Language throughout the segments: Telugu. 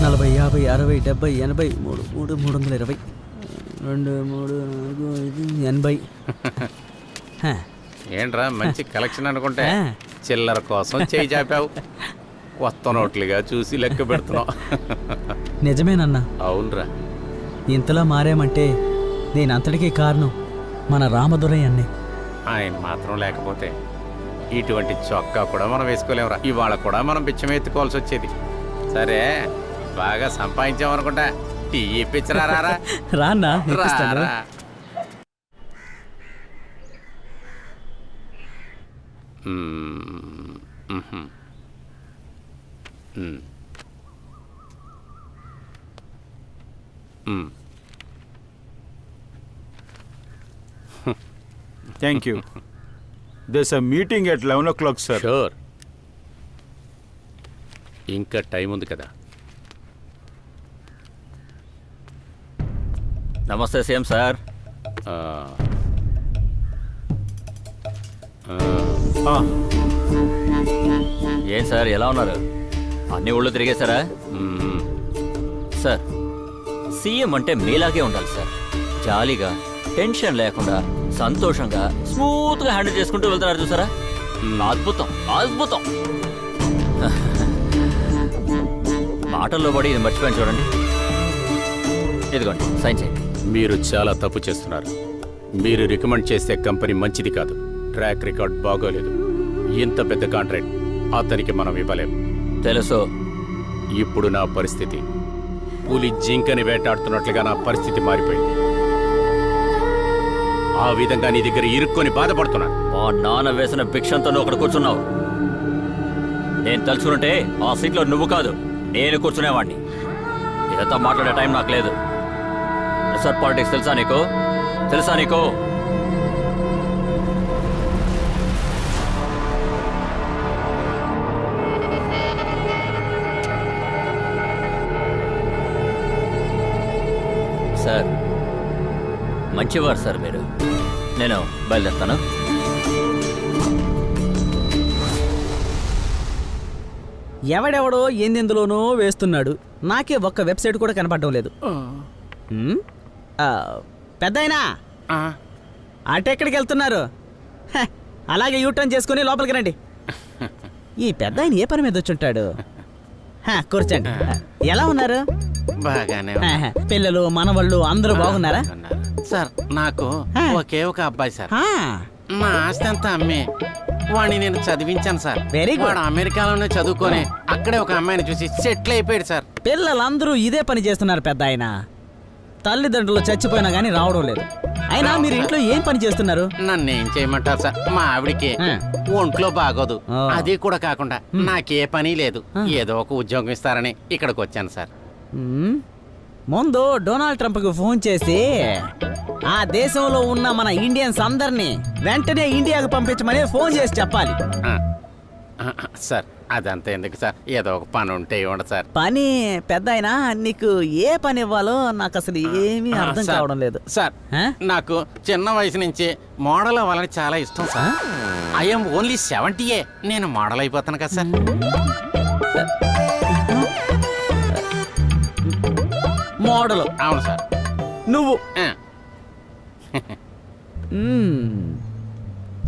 40, 50, 60, 70, 80, 3, 320, 2, 3, 4, 5, 80. ఏంట్రా మంచి కలెక్షన్ అనుకుంటే చిల్లర కోసం చేయి చాపావు. కొత్త నోట్లుగా చూసి లెక్క పెడుతున్నావు. నిజమేనన్నా. అవునరా, ఇంతలా మారామంటే దీని అంతటికీ కారణం మన రామదురయ్య అన్నే. ఆయన మాత్రం లేకపోతే ఇటువంటి చొక్కా కూడా మనం వేసుకోలేమురా. ఇవాళ కూడా మనం బిచ్చం ఎత్తుకోవాల్సి వచ్చేది. సరే, బాగా సంపాదించామనుకుంటా. టీ ఇప్పించరా. రాన్నా రారా. Thank you. There's a meeting at 11 o'clock, sir. Sure. ఇంకా టైం ఉంది కదా. నమస్తే సీఎం సార్. ఏం సార్ ఎలా ఉన్నారు? అన్ని ఊళ్ళో తిరిగేశారా? సార్, సీఎం అంటే మీలాగే ఉండాలి సార్. జాలీగా, టెన్షన్ లేకుండా, సంతోషంగా, స్మూత్గా హ్యాండిల్ చేసుకుంటూ వెళ్తున్నారు చూసారా? అద్భుతం, అద్భుతం. మాటల్లో పడి ఇది మర్చిపోయాను చూడండి. ఇదిగోండి, సైన్ చేయండి. మీరు చాలా తప్పు చేస్తున్నారు. మీరు రికమెండ్ చేసే కంపెనీ మంచిది కాదు. ట్రాక్ రికార్డ్ బాగోలేదు. ఇంత పెద్ద కాంట్రాక్ట్ అతనికి మనం ఇవ్వలేము. తెలుసు. ఇప్పుడు నా పరిస్థితి పులి జింకని వేటాడుతున్నట్లుగా నా పరిస్థితి మారిపోయింది. ఆ విధంగా నీ దగ్గర ఇరుక్కొని బాధపడుతున్నాను. మా నాన్న వేసిన భిక్షంతో నువ్వు అక్కడ కూర్చున్నావు. నేను తలుచుకుంటే ఆ సీట్లో నువ్వు కాదు, నేను కూర్చునేవాడిని. ఇదంతా మాట్లాడే టైం నాకు లేదు. రిసార్ట్ పాలిటిక్స్ తెలుసా నీకు? తెలుసా నీకు? సార్, మంచివారు సార్ మీరు. నేను బయలుదేరుతాను. ఎవడెవడో ఏందెందులోనో వేస్తున్నాడు. నాకే ఒక్క వెబ్సైట్ కూడా కనపడడం లేదు. పెద్దాయనా, అటెక్కడికి వెళ్తున్నారు? అలాగే యూటర్న్ చేసుకుని లోపలికి రండి. ఈ పెద్దాయన ఏ పని మీద వచ్చుంటాడు? కూర్చోండి. ఎలా ఉన్నారు? బాగానే పిల్లలు, మనవాళ్ళు అందరూ బాగున్నారా? సార్, నాకు ఒకే ఒక అబ్బాయి సార్. ఆ, మా ఆస్తి అంతా అమ్మే వాడిని నేను చదివించాను సార్. Very good. వాడు అమెరికాలోనే చదువుకొని అక్కడే ఒక అమ్మాయిని చూసి సెటిల్ అయిపోయాడు సార్. పిల్లలందరూ ఇదే పని చేస్తున్నారు పెద్దాయన. తల్లిదండ్రులు చచ్చిపోయినా గానీ రావడం లేదు. అయినా మీరు ఇంట్లో ఏం పని చేస్తున్నారు? నన్ను ఏం చేయమంటారు సార్? మా ఆవిడికి ఒంట్లో బాగోదు. అది కూడా కాకుండా నాకే పని లేదు. ఏదో ఒక ఉద్యోగం ఇస్తారని ఇక్కడికి వచ్చాను సార్. ముందు డొనాల్డ్ ట్రంప్కి ఫోన్ చేసి ఆ దేశంలో ఉన్న మన ఇండియన్స్ అందరినీ వెంటనే ఇండియాకు పంపించమని ఫోన్ చేసి చెప్పాలి. సార్, అదంతా ఎందుకు సార్? ఏదో ఒక పని ఉంటే ఇవ్వండి సార్. పని పెద్దాయనా, నీకు ఏ పని ఇవ్వాలో నాకు అసలు ఏమీ అర్థం కావడం లేదు సార్. నాకు చిన్న వయసు నుంచి మోడల్ అవ్వాలని చాలా ఇష్టం సార్. I'm only 70. నేను మోడల్ అయిపోతాను కదా సార్. మోడల్? అవును సార్. నువ్వు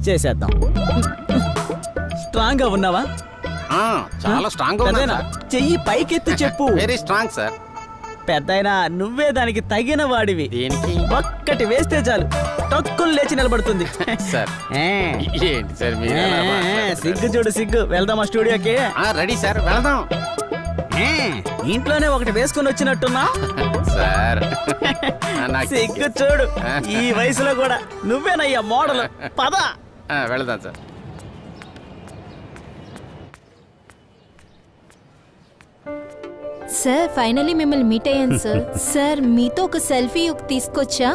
చేసేద్దాం. స్ట్రాంగ్ గా ఉన్నావా? చాలా స్ట్రాంగ్ గా. చెయ్యి పైకెత్తి చెప్పు. Very strong sir. పెద్దయినా నువ్వే దానికి తగిన వాడివి. దేనికి? ఒక్కటి వేస్తే చాలు టక్కులు లేచి నిలబడుతుంది సార్. ఏంటి సార్ మీరు? సిగ్గు చూడు, సిగ్గు. వెళ్దామా స్టూడియోకి? రెడీ సార్, వెళ్దాం. ఇంట్లోనే ఒకటి వేసుకుని వచ్చినట్టున్నా సార్. సిగ్గు చూడు, ఈ వయసులో కూడా నువ్వేనయ్యా మోడల్. పద వెళ్దాం సార్. సార్, ఫైనల్లీ మిమ్మల్ని మీట్ అయ్యాను సార్. సార్, మీతో ఒక సెల్ఫీ తీసుకొచ్చా.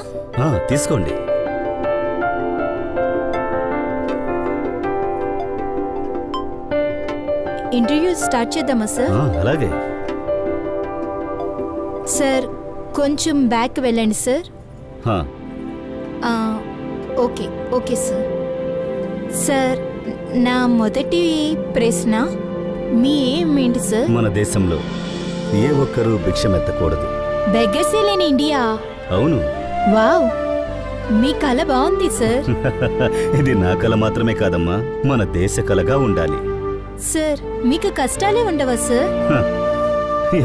తీసుకోండి. ఇంటర్వ్యూ స్టార్ట్ చేద్దామా సార్? అలాగే. సార్, కొంచెం బ్యాక్ వెళ్ళండి sir. Okay okay sir. Sir, నా మొదటి ప్రశ్న మీ ఏమేంటి సార్? మన దేశంలో ఏ ఒక్కరూ భిక్షమెత్తకూడదు. బెగ్గర్సే లేని ఇండియా. అవును. వావ్, మీ కళ బాగుంది సార్. ఇది నా కల మాత్రమే కాదమ్మా, మన దేశ కలగా ఉండాలి. సార్, మీకు కష్టాలే ఉండవా సార్? హ,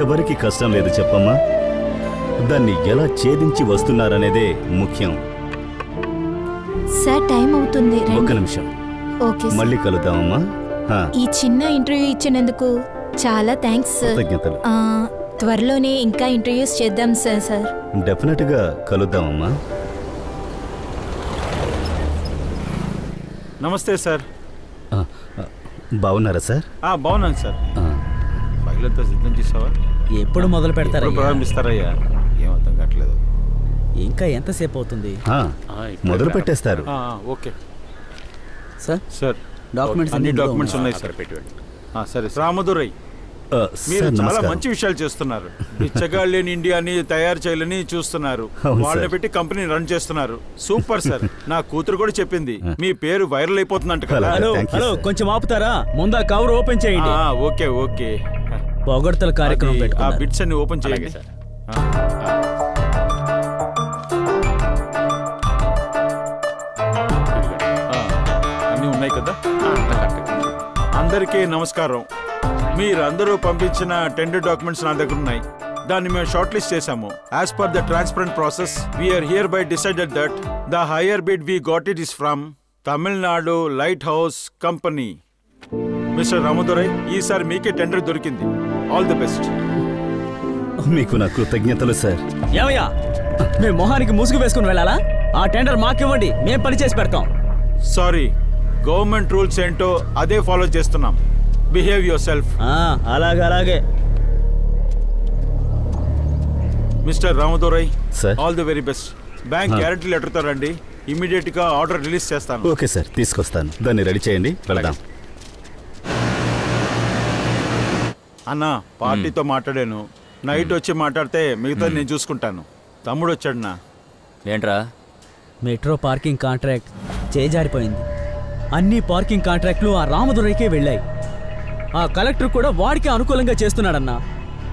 ఎవరికి కష్టం లేదు చెప్పమ్మా. దాన్ని ఎలా ఛేదించి వస్తున్నారనేదే ముఖ్యం. సార్, టైం అవుతుంది, ఒక్క రండి. నిమిషం, ఓకే సార్. మళ్ళీ కలుద్దామమ్మా. హ, ఈ చిన్న ఇంటర్వ్యూ ఇచ్చినందుకు చాలా థ్యాంక్స్ సార్. కృతజ్ఞతలు. త్వరలోనే ఇంకా ఇంటర్వ్యూస్ చేద్దాం సార్. డెఫినెట్ గా కలుద్దామమ్మా. నమస్తే సార్. ఆ, ఆ, బాగున్నారా సార్? బాగున్నాను సార్. ఆ, ఫైల్ అంతా సిద్ధం చేసావా? ఎప్పుడు మొదలు పెడతారా? ఎప్పుడు ప్రారంభిస్తారయ్యా? ఏం అర్థం కావట్లేదు. ఇంకా ఎంతసేపు అవుతుంది ఆ, మొదలు పెట్టేస్తారు. Okay sir? సార్. డాక్యుమెంట్స్ అన్ని అన్ని డాక్యుమెంట్స్ ఇందులో ఉన్నాయి సార్. సరే. రామదురై, ఆ, మీరు సార్, చాలా నమస్కారం. మంచి విషయాలు చేస్తున్నారు. బిచ్చగాళ్ళు లేని ఇండియాని తయారు చేయాలని చూస్తున్నారు. అవును వాళ్ళని సార్. పెట్టి కంపెనీ రన్ చేస్తున్నారు. Super sir. నా కూతురు కూడా చెప్పింది మీ పేరు వైరల్ అయిపోతుందంట కదా. అలాగే. Hello Thank you, hello, sir. కొంచెం ఆపుతారా? ముందు ఆ కవర్ ఓపెన్ చేయండి. Okay okay. పొగడ్తల కార్యక్రమం అది, ఆ పెట్టుకున్నారు. బిట్స్ అన్ని ఓపెన్ చేయండి. సార్. అన్నీ ఉన్నాయి కదా. అందరికీ నమస్కారం. మీరందరూ పంపించిన టెండర్ డాక్యుమెంట్స్ నా దగ్గర ఉన్నాయి. దాన్ని మేము షార్ట్ లిస్ట్ చేశాము. As per the transparent process we are hereby decided that the higher bid we got it is from Tamil Nadu light house company. Mister Ramadurai, ఈసారి మీకే టెండర్ దొరికింది. All the best. మీకు నా కృతజ్ఞతలు సార్. ఏమయ్యా, మేము మొహానికి ముసుగు వేసుకుని వెళ్ళాలా? ఆ టెండర్ మాకివ్వండి, మేము పని చేసి పెడతాం. సారీ, గవర్నమెంట్ రూల్స్ ఏంటో అదే ఫాలో చేస్తున్నాం. Behave yourself. అలాగే అలాగే. Mr Ramadurai, sir. All the very best. Bank guarantee లెటర్తో రండి. ఇమీడియట్ గా ఆర్డర్ రిలీజ్ చేస్తాను. ఓకే సార్, తీసుకొస్తాను. దాన్ని రెడీ చేయండి, వెళ్దాం. అన్న, పార్టీతో మాట్లాడాను. నైట్ వచ్చి మాట్లాడితే మిగతా నేను చూసుకుంటాను. తమ్ముడు వచ్చాడునా. ఏంట్రా? మెట్రో పార్కింగ్ కాంట్రాక్ట్ చేజారిపోయింది. అన్ని పార్కింగ్ కాంట్రాక్ట్లు ఆ రామదురైకే వెళ్ళాయి. ఆ కలెక్టర్ కూడా వాడికి అనుకూలంగా చేస్తున్నాడన్నా.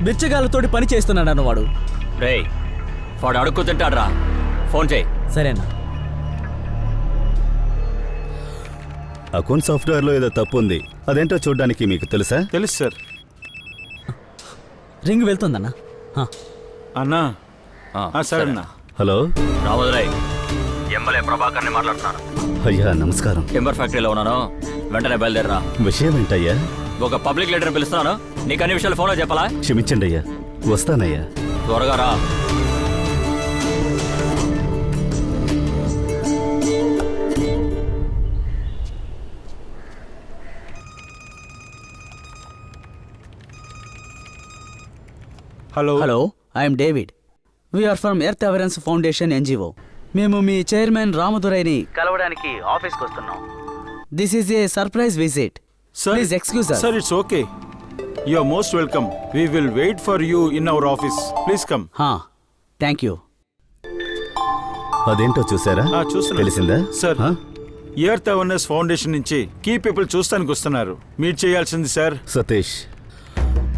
బిచ్చగాళ్ళతోటి పని చేస్తున్నాడన్న వాడు. రేయ్, వాడు అడుక్కు తింటాడ్రా. ఫోన్ చేయి. సరేనా? అకౌంట్ సాఫ్ట్వేర్ లో ఏదో తప్పు ఉంది. అదేంటో చూడడానికి మీకు తెలుసా? తెలుసు సార్. రింగ్ వెళ్తుందన్నా. అన్నా. సరే అన్నా. హలో రామదురై, ఎమ్మెల్యే ప్రభాకర్ని మాట్లాడుతున్నాను. అయ్యా, నమస్కారం. టింబర్ ఫ్యాక్టరీలో ఉన్నాను. వెంటనే బయలుదేరరా. విషయం ఏంటయ్యా? ఒక పబ్లిక్ లీడర్ పిలుస్తున్నాను. నీకు అన్ని విషయాలు ఫోన్లో చెప్పాలా? క్షమించండి అయ్యా, వస్తానయ్యా. త్వరగా రా. Hello. Hello, I'm David. We are from earth awareness foundation NGO. మేము మీ చైర్మన్ రామదురైని కలవడానికి ఆఫీస్కి వస్తున్నాం. This is a surprise visit. Please excuse us. Sir, it's okay. You are most welcome. We will wait for you in our office. Please come. Thank you. అదేంటో చూసారా? చూస్తున్నా. తెలిసిందా సార్, ఆ? ఎర్త్ అవేర్నెస్ ఫౌండేషన్ నుంచి కీ పీపుల్ చూస్తానికి వస్తున్నారు. మీరు చేయాల్సింది సార్. సతీష్,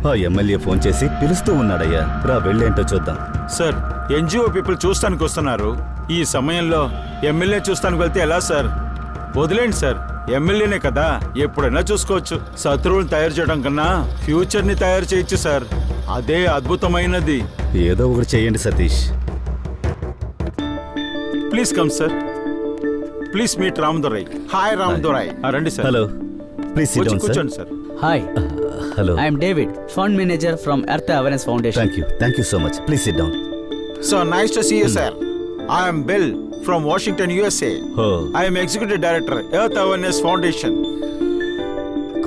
ఆ ఎమ్మెల్యే ఫోన్ చేసి పిలుస్తూ ఉన్నాడయ్యా. రా, వెళ్ళేంటో చూద్దాం. సార్, ఎన్జిఓ పీపుల్ చూస్తానికి వస్తున్నారు. ఈ సమయంలో ఎమ్మెల్యే చూస్తానికి వెళ్తే ఎలా సార్? వదిలేండి సార్, ఎమ్మెల్యేనే కదా, ఎప్పుడైనా చూసుకోవచ్చు. శత్రువులను తయారు చేయడం కన్నా ఫ్యూచర్ ని తయారు చేయొచ్చు సార్. అదే అద్భుతమైనది. ఏదో ఒకటి చేయండి Satish. Please come sir. Please meet Ramadurai. Hi Ramadurai. రండి sir. Hello, please sit down sir. కూర్చోండి sir. Hi, hello. I'm David, fund manager from earth awareness foundation. Thank you so much. Please sit down. So nice to see you, sir. I am Bill from Washington, USA. Oh. I am Executive Director, Earth Awareness Foundation.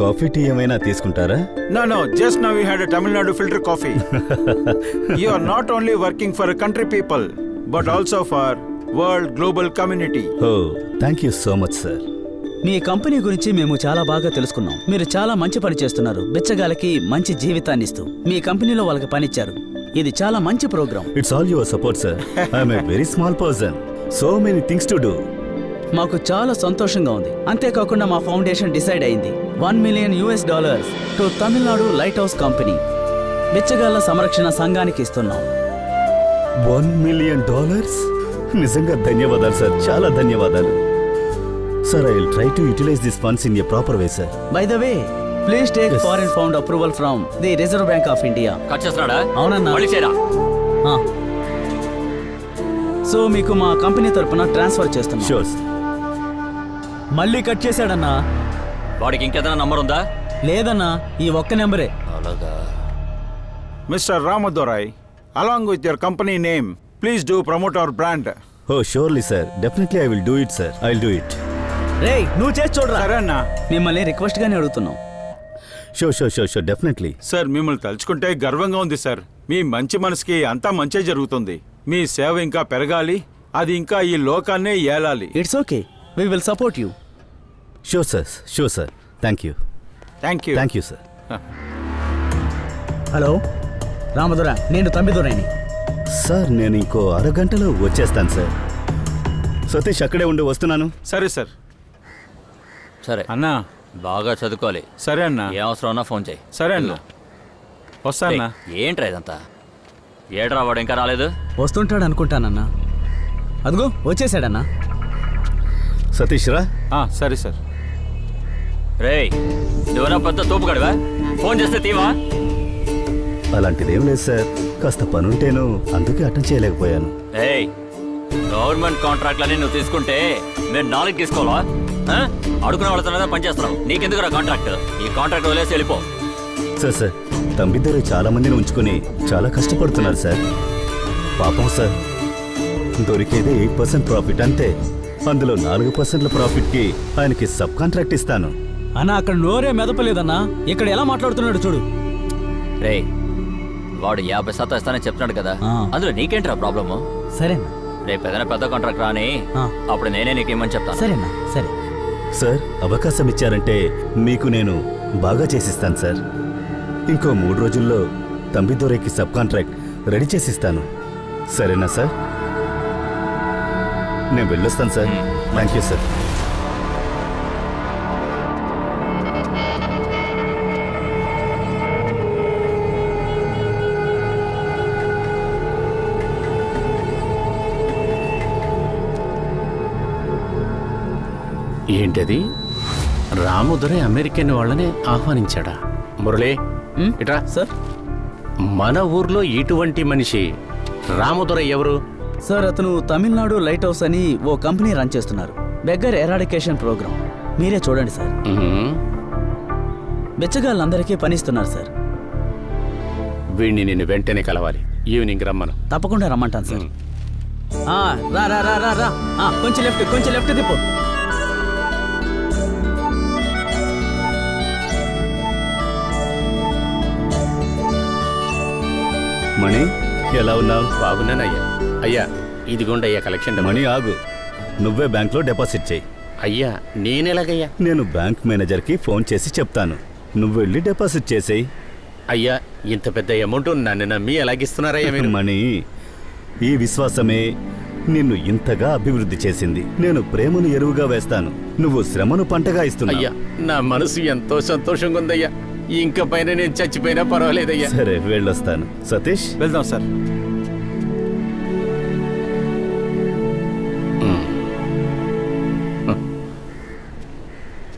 Coffee tea ఏమైనా తీసుకుంటారా? No, just now we had a Tamil Nadu filter coffee. You are not only working for a country people, but also for world global community. Oh, thank you so much, sir. Me company గురించి మేము చాలా బాగా తెలుసుకున్నాం. మీరు చాలా మంచి పని చేస్తున్నారు. బిచ్చగాళ్ళకి మంచి జీవితాన్ని ఇస్తూ మీ కంపెనీలో వాళ్ళకి పనిచ్చారు. ఇది చాలా మంచి programme. It's all your support, sir. I'm a very small person. So many things to do. మాకు చాలా సంతోషంగా ఉంది. అంతేకాకుండా మా ఫౌండేషన్ డిసైడ్ అయింది $1 million to Tamil Nadu light house company. బిచ్చగాళ్ళ సంరక్షణ సంఘానికి ఇస్తున్నాం. $1 million? నిజంగా ధన్యవాదాలు సార్, చాలా ధన్యవాదాలు sir. I will try to utilize this funds in a proper way sir. By the way, please take Yes. Foreign found approval from the Reserve Bank of India. Cut చేస్తున్నాడా? అవునన్నా. మళ్ళీ చేయరా? సో మీకు మా కంపెనీ తరపున ట్రాన్స్ఫర్ చేస్తున్నాం. Sure sir. మళ్ళీ కట్ చేశాడన్నా. వాడికి ఇంకేదైనా నంబర్ ఉందా? లేదన్నా, ఈ ఒక్క నెంబరే. అలాగా. Mr Ramadurai, along with your company name, please do promote our brand. Oh surely sir, definitely I will do it sir. I will do it. రేయ్, నువ్వు చేసి చూడరా. సరే అన్న. మిమ్మల్ని రిక్వెస్ట్ గానే అడుగుతున్నాం. Sure definitely. సార్, మిమ్మల్ని తలుచుకుంటే గర్వంగా ఉంది సార్. మీ మంచి మనసుకి అంతా మంచే జరుగుతుంది. మీ సేవ ఇంకా పెరగాలి, అది ఇంకా ఈ లోకాన్నే ఏలాలి. It's okay, we will support you. Sure sir. Thank you. Thank you sir. Hello Ramadura, నేను తంబిదురైని. సార్ నేను ఇంకో అరగంటలో వచ్చేస్తాను సార్. సతీష్ అక్కడే ఉండి వస్తున్నాను. సరే సార్. సరే అన్నా. బాగా చదువుకోవాలి. సరే అన్నా. ఏ అవసరం ఉన్నా ఫోన్ చేయి. సరే అన్నా. వస్తా అన్నా. ఏయ్, ఏంట్రా ఇదంతా? ఏడ్రా వాడు ఇంకా రాలేదు? వస్తుంటాడు అనుకుంటానన్నా. అదిగో వచ్చేసాడన్నా. సతీష్ రా. సరే సార్. రేయ్, నువ్వునా పెద్ద తోపుగాడివా? ఫోన్ చేస్తే తీవా? అలాంటిదేం లేదు సార్, కాస్త పనుంటేను, అందుకే అటెండ్ చేయలేకపోయాను. ఏయ్, గవర్నమెంట్ కాంట్రాక్ట్లని నువ్వు తీసుకుంటే మేము 4 తీసుకోవాలా? అడుగున వాళ్ళతో పనిచేస్తున్నావు, నీకెందుకురా కాంట్రాక్ట్? ఈ కాంట్రాక్ట్ వదిలేసి వెళ్ళిపో. సార్ తమ్మిద్దరు చాలా మందిని ఉంచుకొని చాలా కష్టపడుతున్నారు సార్. పాపం సార్, దొరికేదే 8% ప్రాఫిట్ అంతే. అందులో 4% ప్రాఫిట్కి ఆయనకి సబ్ కాంట్రాక్ట్ ఇస్తాను. అన్నా, అక్కడ నోరే మెదపలేదన్నా, ఇక్కడ ఎలా మాట్లాడుతున్నాడు చూడు. రేయ్, వాడు 50% ఇస్తానని చెప్తున్నాడు కదా, అందులో నీకేంట్రా ప్రాబ్లము? సరేనా? రేపు ఏదైనా పెద్ద కాంట్రాక్ట్ రాని, అప్పుడు నేనే నీకు ఇమ్మని చెప్తాను. సరేనా? సరే సార్, అవకాశం ఇచ్చారంటే మీకు నేను బాగా చేసిస్తాను సార్. ఇంకో 3 రోజుల్లో తంబిదొరైకి సబ్ కాంట్రాక్ట్ రెడీ చేసిస్తాను. సరేనా సార్? నేను వెళ్ళొస్తాను సార్. Thank you sir. ఏంటది? రాముదురై అమెరికన్ వాళ్ళని ఆహ్వానించాడా? మురళి, ఇట్రా. సార్, మన ఊర్లో ఇటువంటి మనిషి రాముదురై ఎవరు? సార్ అతను తమిళనాడు లైట్ హౌస్ అని ఓ కంపెనీ రన్ చేస్తున్నారు. Beggar eradication program. మీరే చూడండి సార్. బిచ్చగాళ్ళందరికీ పనిస్తున్నారు సార్. వీడిని నేను వెంటనే కలవాలి. ఈవినింగ్ రమ్మను. తప్పకుండా రమ్మంటాను సార్. రా రా రా రా రా. కొంచెం లెఫ్ట్ తిప్పు. మణి, ఎలా ఉన్నావు? బాగున్నానయ్యా. అయ్యా, ఇదిగోండి అయ్యా కలెక్షన్ డబ్బు. మణి ఆగు, నువ్వే బ్యాంక్లో డిపాజిట్ చేయి. అయ్యా, నేనెలాగయ్యా? నేను బ్యాంక్ మేనేజర్కి ఫోన్ చేసి చెప్తాను, నువ్వు వెళ్ళి డిపాజిట్ చేసేయి. అయ్యా, ఇంత పెద్ద అమౌంట్ నన్ను నమ్మి ఎలాగిస్తున్నారయ్యా మీరు? మణి, ఈ విశ్వాసమే నిన్ను ఇంతగా అభివృద్ధి చేసింది. నేను ప్రేమను ఎరువుగా వేస్తాను, నువ్వు శ్రమను పంటగా ఇస్తున్నావు. అయ్యా, నా మనసు ఎంతో సంతోషంగా ఉందయ్యా. ఇంకా పైన నేను చచ్చిపోయినా పర్వాలేదయ్యా. సరే వెళ్ళొస్తాను. సతీష్, వెళ్దాం సార్.